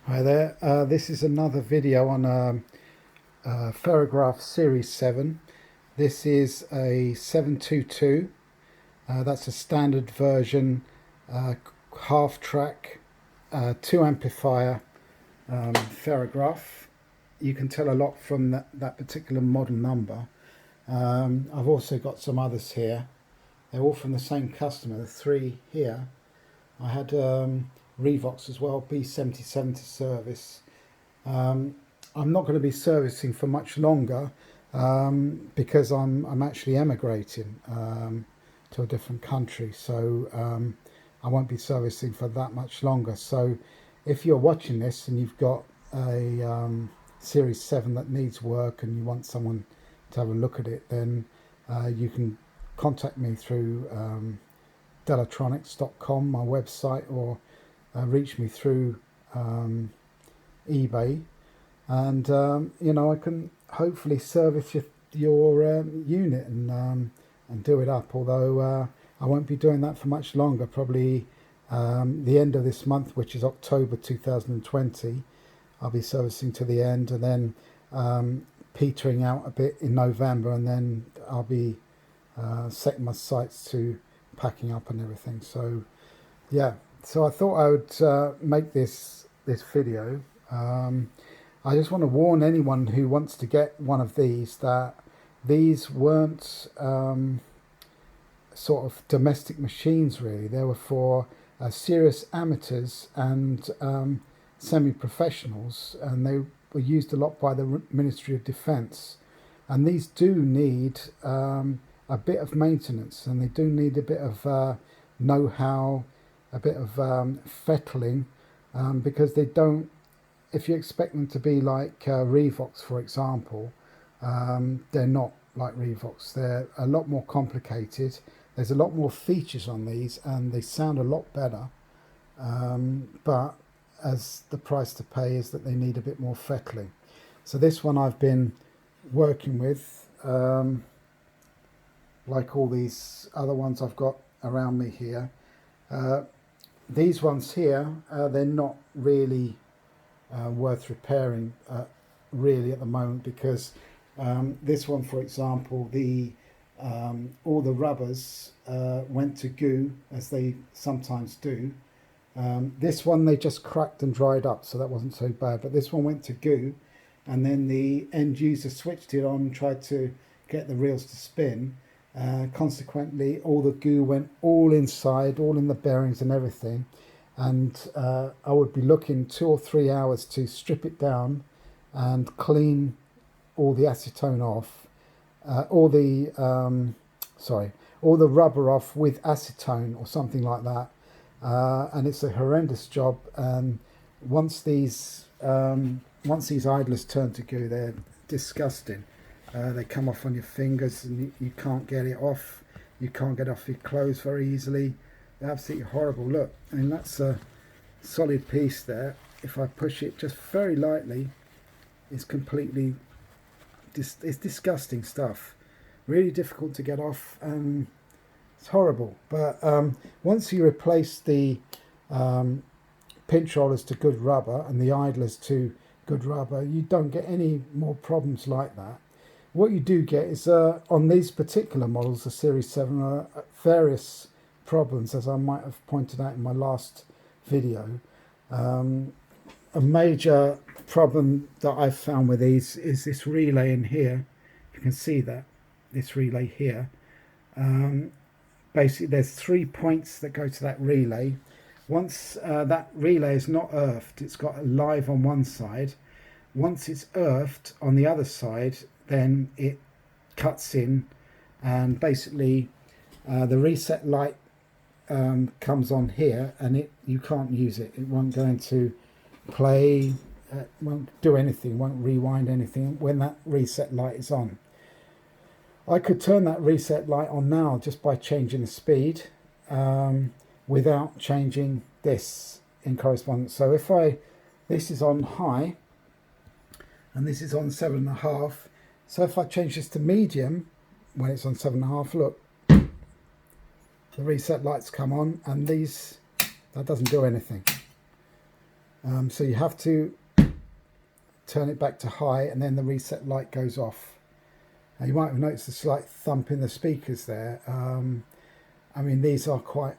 Hi there, this is another video on Ferrograph Series 7. This is a 722, that's a standard version, half track, 2 amplifier Ferrograph. You can tell a lot from that particular model number. I've also got some others here. They're all from the same customer, the 3 here. I had Revox as well, B77 to service. I'm not going to be servicing for much longer because I'm actually emigrating to a different country, so I won't be servicing for that much longer. So if you're watching this and you've got a Series 7 that needs work and you want someone to have a look at it, then you can contact me through delatronics.com, my website, or reach me through eBay, and I can hopefully service your unit and do it up. Although I won't be doing that for much longer. Probably the end of this month, which is October 2020, I'll be servicing to the end, and then petering out a bit in November, and then I'll be setting my sights to packing up and everything. So yeah, so I thought I would make this video. I just want to warn anyone who wants to get one of these that these weren't sort of domestic machines really. They were for serious amateurs and semi-professionals, and they were used a lot by the Ministry of Defence. And these do need a bit of maintenance, and they do need a bit of know-how, a bit of fettling, because they don't, if you expect them to be like Revox, for example, they're not like Revox. They're a lot more complicated. There's a lot more features on these, and they sound a lot better, but as the price to pay is that they need a bit more fettling. So this one I've been working with, like all these other ones I've got around me here. These ones here, they're not really worth repairing really at the moment, because this one, for example, all the rubbers went to goo, as they sometimes do. This one they just cracked and dried up, so that wasn't so bad, but this one went to goo, and then the end user switched it on and tried to get the reels to spin. Consequently, all the goo went all inside, all in the bearings and everything, and I would be looking 2 or 3 hours to strip it down and clean all the acetone off, all the rubber off with acetone or something like that, and it's a horrendous job. And once these idlers turn to goo, they're disgusting. They come off on your fingers, and you can't get it off. You can't get off your clothes very easily. They're absolutely horrible. Look, I mean, that's a solid piece there. If I push it just very lightly, it's completely, it's disgusting stuff. Really difficult to get off, and it's horrible. But once you replace the pinch rollers to good rubber and the idlers to good rubber, you don't get any more problems like that. What you do get is, on these particular models, the Series 7, various problems, as I might have pointed out in my last video. A major problem that I've found with these is this relay in here. You can see that, this relay here. Basically, there's 3 points that go to that relay. Once that relay is not earthed, it's got a live on one side. Once it's earthed on the other side, then it cuts in, and basically the reset light comes on here, and you can't use it. It won't go into play, won't do anything, won't rewind anything when that reset light is on. I could turn that reset light on now just by changing the speed, without changing this in correspondence. So if this is on high and this is on 7.5, so if I change this to medium when it's on 7.5, look, the reset lights come on, and that doesn't do anything. So you have to turn it back to high, and then the reset light goes off. Now you might have noticed a slight thump in the speakers there. I mean, these are quite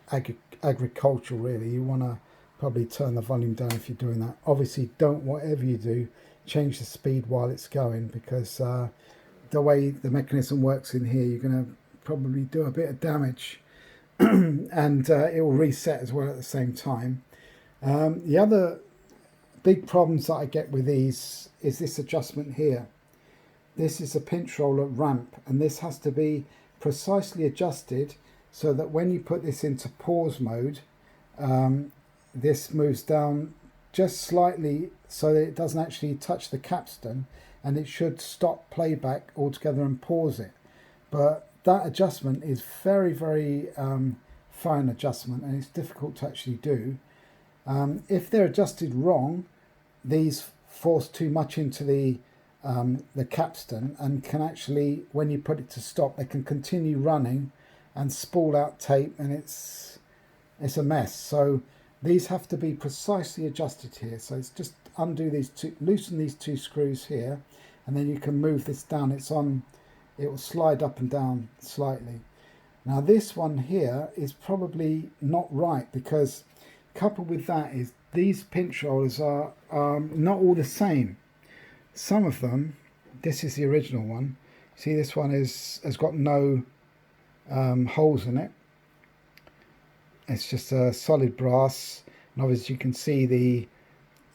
agricultural really. You want to probably turn the volume down if you're doing that. Obviously don't, whatever you do, change the speed while it's going, because the way the mechanism works in here, you're going to probably do a bit of damage. And it will reset as well at the same time. The other big problems that I get with these is this adjustment here. This is a pinch roller ramp, and this has to be precisely adjusted so that when you put this into pause mode, this moves down just slightly so that it doesn't actually touch the capstan, and it should stop playback altogether and pause it. But that adjustment is very, very fine adjustment, and it's difficult to actually do. If they're adjusted wrong, these force too much into the capstan, and can actually, when you put it to stop, they can continue running and spool out tape, and it's a mess. So these have to be precisely adjusted here. So it's just undo these two, loosen these two screws here, and then you can move this down. It will slide up and down slightly. Now this one here is probably not right, because coupled with that is these pinch rollers are not all the same. Some of them, this is the original one. See, this one has got no holes in it. It's just a solid brass, and obviously you can see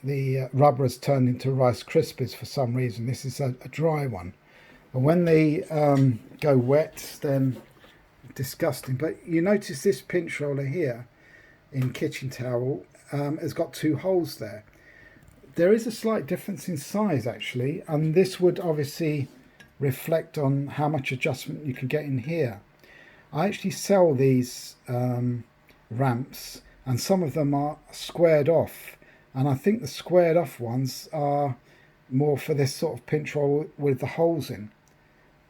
the rubber has turned into Rice Krispies for some reason. This is a dry one, but when they go wet, then disgusting. But you notice this pinch roller here in kitchen towel has got two holes there. There is a slight difference in size actually, and this would obviously reflect on how much adjustment you can get in here. I actually sell these ramps, and some of them are squared off, and I think the squared off ones are more for this sort of pinch roll with the holes in,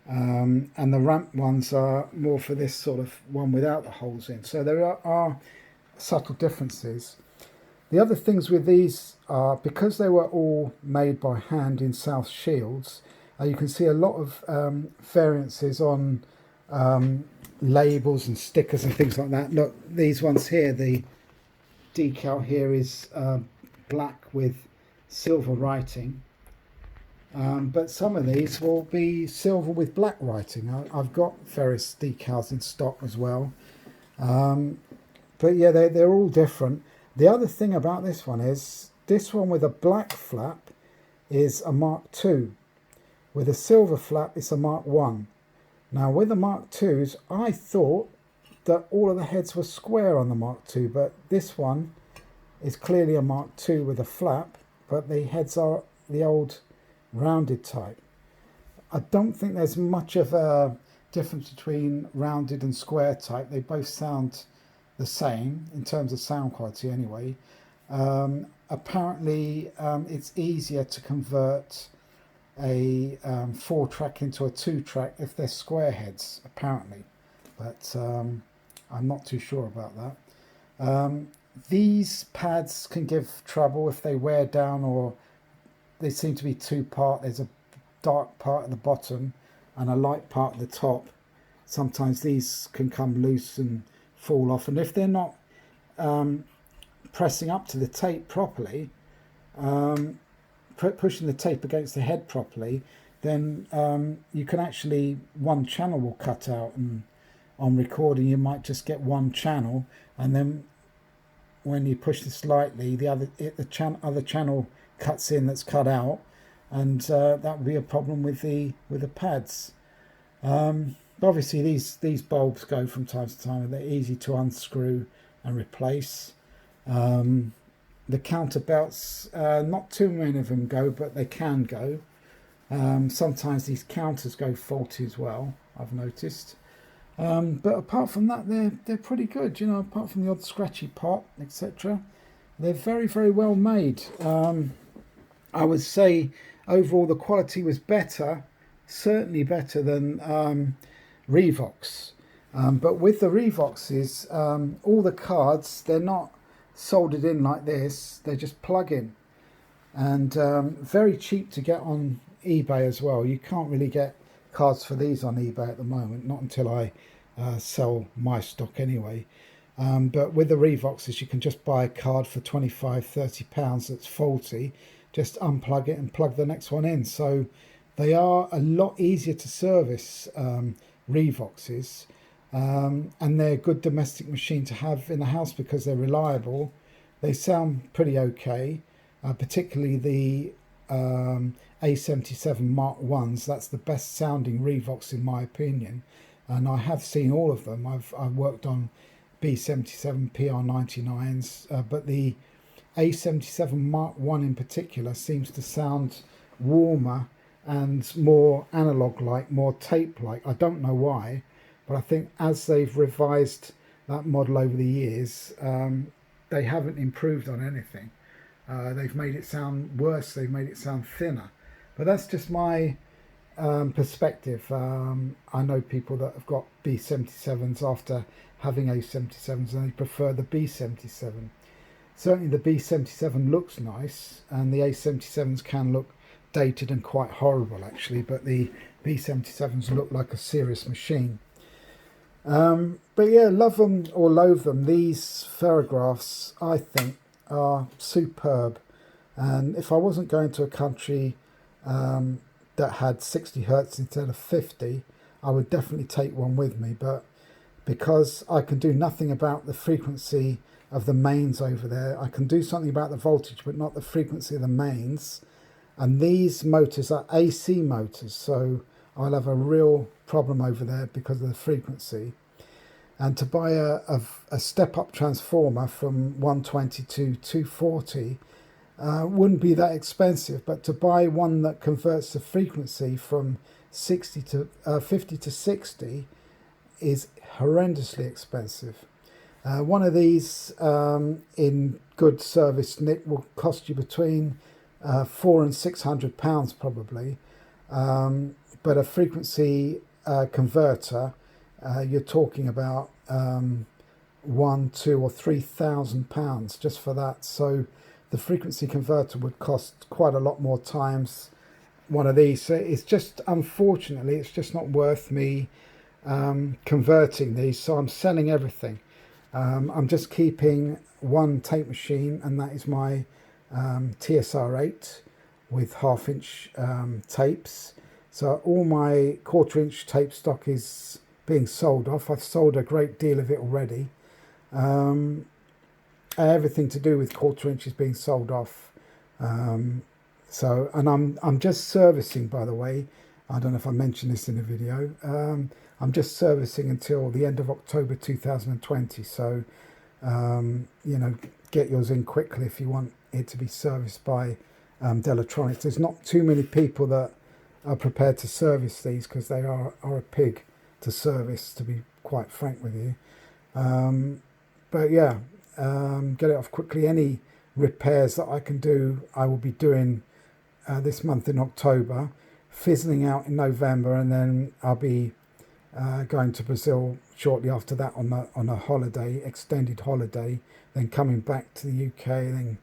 and the ramp ones are more for this sort of one without the holes in. So there are subtle differences. The other things with these are, because they were all made by hand in South Shields, you can see a lot of variances on labels and stickers and things like that. Look, these ones here, the decal here is black with silver writing, but some of these will be silver with black writing. I've got various decals in stock as well, but yeah, they're all different. The other thing about this one is, this one with a black flap is a Mark II. With a silver flap, it's a Mark I. Now with the Mark IIs, I thought that all of the heads were square on the Mark II, but this one is clearly a Mark II with a flap, but the heads are the old rounded type. I don't think there's much of a difference between rounded and square type. They both sound the same in terms of sound quality anyway. Apparently it's easier to convert a 4-track into a 2-track if they're square heads, apparently, but I'm not too sure about that. These pads can give trouble if they wear down, or they seem to be two-part. There's a dark part at the bottom and a light part at the top. Sometimes these can come loose and fall off, and if they're not pressing up to the tape properly, pushing the tape against the head properly, then you can actually, one channel will cut out, and on recording you might just get one channel, and then when you push this lightly, the other channel cuts in that's cut out, and that would be a problem with the pads. Obviously these bulbs go from time to time, and they're easy to unscrew and replace. The counter belts, not too many of them go, but they can go. Sometimes these counters go faulty as well, I've noticed. But apart from that, they're pretty good, you know, apart from the odd scratchy pot, etc. They're very, very well made. I would say overall the quality was better, certainly better than Revox. But with the Revoxes, all the cards, they're not soldered in like this. They just plug in, and very cheap to get on eBay as well. You can't really get cards for these on eBay at the moment, not until I sell my stock anyway. But with the Revoxes, you can just buy a card for £25–30 that's faulty, just unplug it and plug the next one in. So they are a lot easier to service, Revoxes, and they're a good domestic machine to have in the house because they're reliable. They sound pretty okay, particularly the A77 Mark 1s. That's the best sounding Revox in my opinion, and I have seen all of them. I've worked on B77 PR99s, but the A77 Mark 1 in particular seems to sound warmer and more analog like, more tape like. I don't know why, but I think as they've revised that model over the years, they haven't improved on anything. They've made it sound worse, they've made it sound thinner, but that's just my perspective. I know people that have got B77s after having A77s and they prefer the B77. Certainly the B77 looks nice, and the A77s can look dated and quite horrible actually, but the B77s look like a serious machine. But yeah, love them or loathe them, these Ferrographs I think are superb. And if I wasn't going to a country that had 60 hertz instead of 50, I would definitely take one with me. But because I can do nothing about the frequency of the mains over there, I can do something about the voltage but not the frequency of the mains, and these motors are AC motors, so I'll have a real problem over there because of the frequency. And to buy a step-up transformer from 120 to 240 wouldn't be that expensive, but to buy one that converts the frequency from 50 to 60 is horrendously expensive. One of these in good service nick will cost you between £400 and £600 probably, but a frequency converter, you're talking about £1,000, £2,000 or £3,000 just for that. So the frequency converter would cost quite a lot more times one of these. So it's just, unfortunately, it's just not worth me converting these, so I'm selling everything. I'm just keeping one tape machine, and that is my TSR8 with 1/2 inch tapes. So all my 1/4 inch tape stock is being sold off. I've sold a great deal of it already. Everything to do with 1/4 inch is being sold off. So, and I'm just servicing, by the way. I don't know if I mentioned this in the video. I'm just servicing until the end of October 2020. So, you know, get yours in quickly if you want it to be serviced by Delatronics. There's not too many people that are prepared to service these because they are a pig to service, to be quite frank with you. But yeah, get it off quickly. Any repairs that I can do, I will be doing this month in October, fizzling out in November, and then I'll be going to Brazil shortly after that on a holiday, extended holiday, then coming back to the UK, then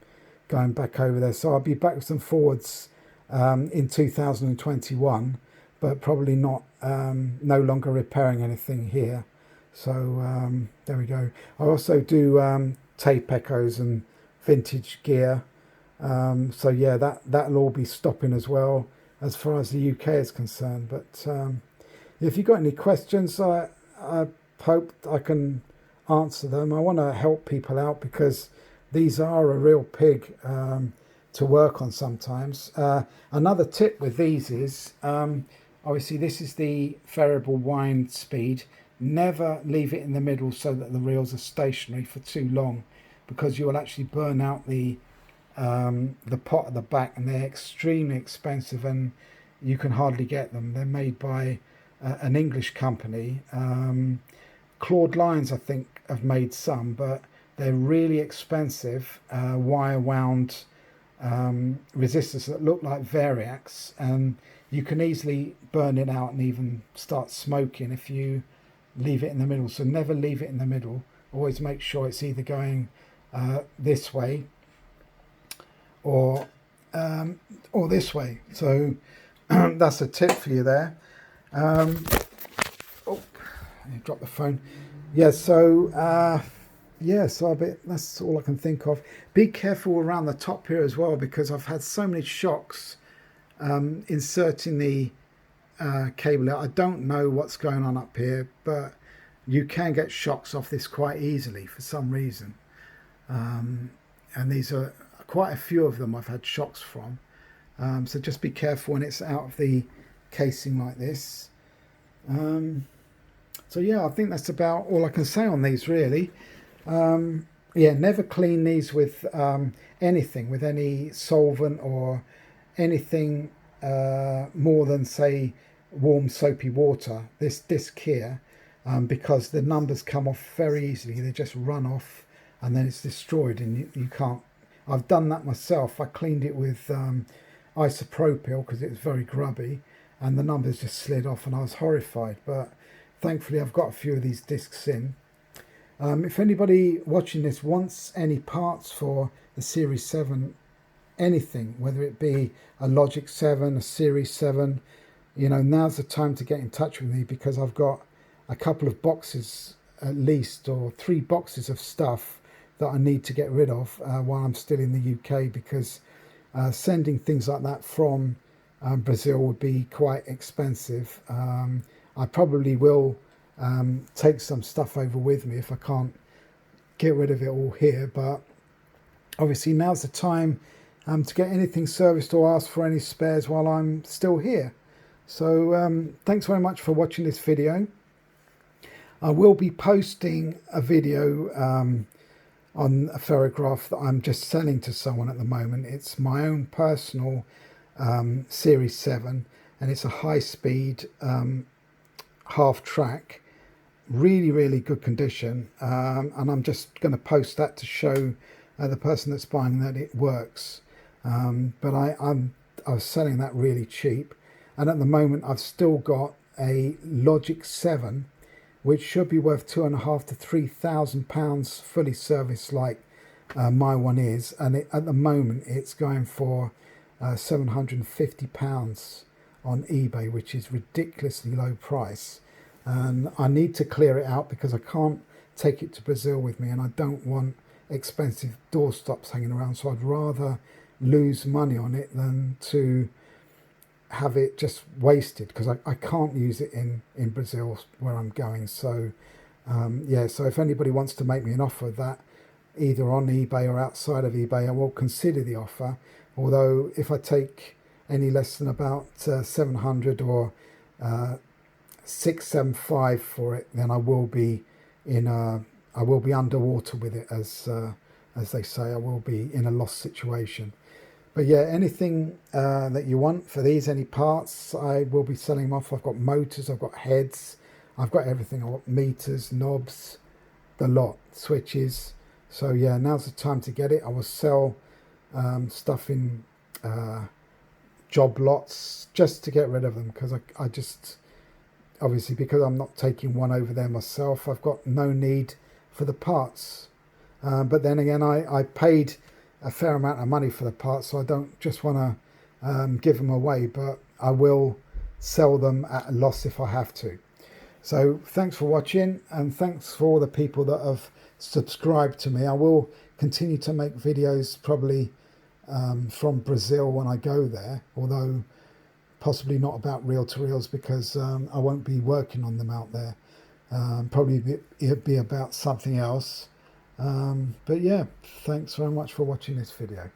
going back over there. So I'll be backwards and forwards in 2021, but probably not, no longer repairing anything here. So there we go. I also do tape echoes and vintage gear. So yeah, that'll all be stopping as well as far as the UK is concerned. But if you've got any questions, I hope I can answer them. I want to help people out because these are a real pig to work on sometimes. Another tip with these is, obviously this is the variable wind speed. Never leave it in the middle so that the reels are stationary for too long, because you will actually burn out the pot at the back, and they're extremely expensive and you can hardly get them. They're made by an English company. Claude Lines, I think, have made some, but they're really expensive wire wound resistors that look like variacs, and you can easily burn it out and even start smoking if you leave it in the middle. So never leave it in the middle. Always make sure it's either going this way or this way. So that's a tip for you there. Oh, you dropped the phone. Yeah, so so that's all I can think of. Be careful around the top here as well, because I've had so many shocks inserting the cable out. I don't know what's going on up here, but you can get shocks off this quite easily for some reason. And these are quite a few of them I've had shocks from. So just be careful when it's out of the casing like this. So yeah, I think that's about all I can say on these really. Yeah, never clean these with anything, with any solvent or anything more than, say, warm soapy water. This disc here, because the numbers come off very easily. They just run off and then it's destroyed, and you can't. I've done that myself. I cleaned it with isopropyl because it was very grubby, and the numbers just slid off and I was horrified. But thankfully I've got a few of these discs in. If anybody watching this wants any parts for the Series 7, anything, whether it be a Logic 7, a Series 7, you know, now's the time to get in touch with me, because I've got a couple of boxes at least, or 3 boxes of stuff that I need to get rid of while I'm still in the UK, because sending things like that from Brazil would be quite expensive. I probably will take some stuff over with me if I can't get rid of it all here, but obviously now's the time to get anything serviced or ask for any spares while I'm still here. So thanks very much for watching this video. I will be posting a video on a Ferrograph that I'm just selling to someone at the moment. It's my own personal Series 7, and it's a high-speed half track, really good condition, and I'm just going to post that to show the person that's buying that it works. But I was selling that really cheap, and at the moment I've still got a Logic 7 which should be worth £2,500 to £3,000 fully serviced, like my one is, and at the moment it's going for £750 on eBay, which is ridiculously low price. And I need to clear it out because I can't take it to Brazil with me, and I don't want expensive doorstops hanging around, so I'd rather lose money on it than to have it just wasted, because I can't use it in Brazil where I'm going. So yeah, so if anybody wants to make me an offer of that, either on eBay or outside of eBay, I will consider the offer. Although if I take any less than about 700 or 675 for it, then I will be underwater with it, as they say. I will be in a lost situation. But yeah, anything that you want for these, any parts, I will be selling them off. I've got motors, I've got heads, I've got everything. I've got meters, knobs, the lot, switches. So yeah, now's the time to get it. I will sell stuff in job lots just to get rid of them, because I just, obviously, because I'm not taking one over there myself, I've got no need for the parts. But then again, I paid a fair amount of money for the parts, so I don't just want to give them away, but I will sell them at a loss if I have to. So thanks for watching, and thanks for all the people that have subscribed to me. I will continue to make videos probably from Brazil when I go there, although possibly not about reel-to-reels, because I won't be working on them out there. Probably it'd be about something else. But yeah, thanks very much for watching this video.